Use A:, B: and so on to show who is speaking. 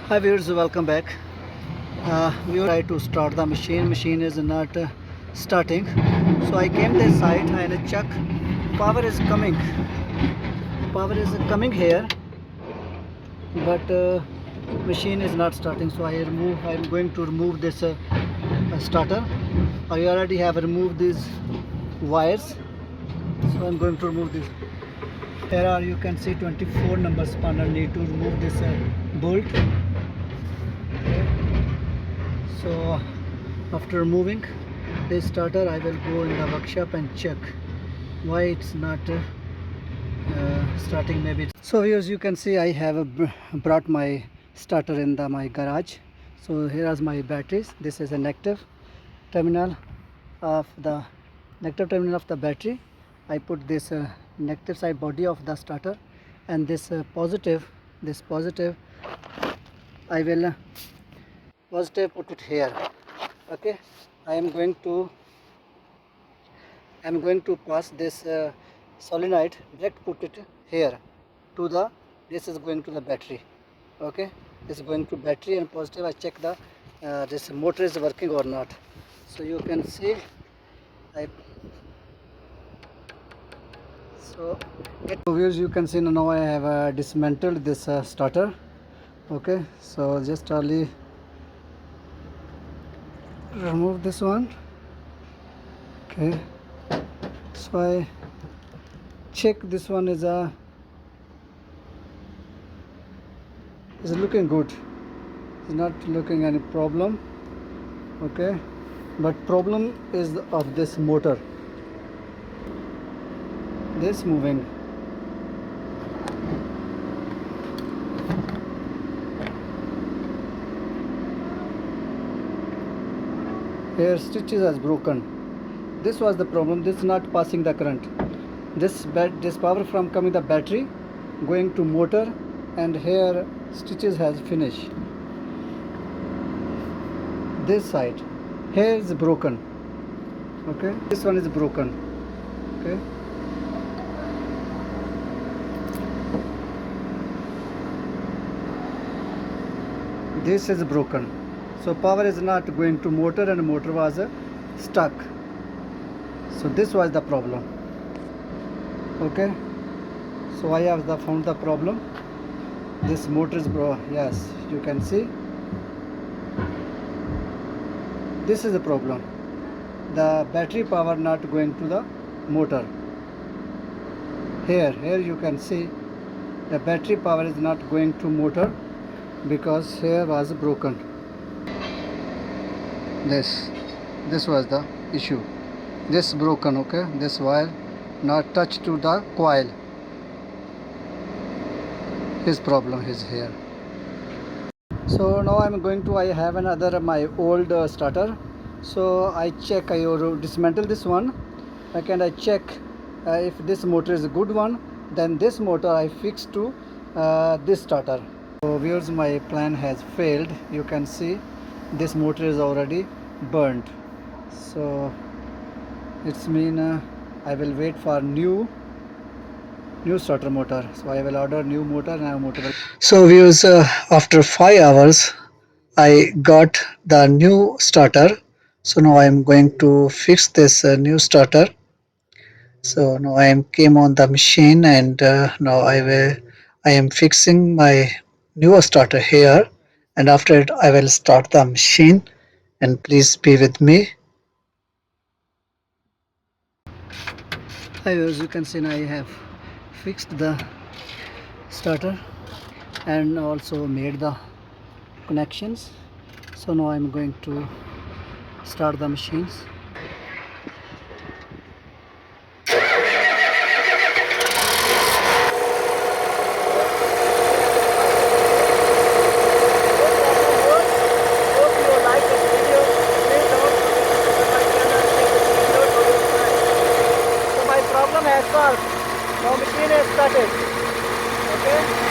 A: Hi viewers, welcome back. We try to start the machine is not starting, so I came this site and check power is coming here, but machine is not starting. So I'm going to remove this starter. I already have removed these wires, so I'm going to remove this. Here are, you can see 24 number spanner. Need to remove this bolt. So after removing this starter, I will go in the workshop and check why it's not starting. Maybe so here, as you can see, I have brought my starter in my garage. So here are my batteries. This is a negative terminal of the battery. I put this negative side body of the starter, and this positive I will positive put it here. Okay, I am going to pass this solenoid, direct put it here to the, this is going to the battery. Okay, this is going to battery, and positive I check the this motor is working or not. So you can see so viewers, you can see now I have dismantled this starter. Okay, so just only remove this one. Okay, so I check this one is looking good, it's not looking any problem. Okay, but problem is of this motor, this moving. Here stitches has broken. This was the problem. This is not passing the current. This power from coming the battery going to motor, and here stitches has finished. This side here is broken. Okay, this one is broken. Okay, this is broken. So power is not going to motor, and motor was stuck. So this was the problem. Okay, so I have found the problem. This motor is yes, you can see this is the problem. The battery power not going to the motor. Here you can see the battery power is not going to motor because here was broken. This was the issue. This broken. Okay, this wire not touched to the coil. His problem is here. So now I'm going to, I have another my old starter. So I check, I dismantle this one. And I check if this motor is a good one, then this motor I fix to this starter. So viewers, my plan has failed. You can see this motor is already burnt. So it's mean I will wait for new starter motor. So I will order new motor, and motor will... So viewers, after 5 hours I got the new starter. So now I am going to fix this new starter. So now I came on the machine, and now I am fixing my new starter here, and after it I will start the machine, and please be with me. Hi viewers, you can see now I have fixed the starter and also made the connections. So now I'm going to start the machines. Problem has solved. Now machine is started. Okay.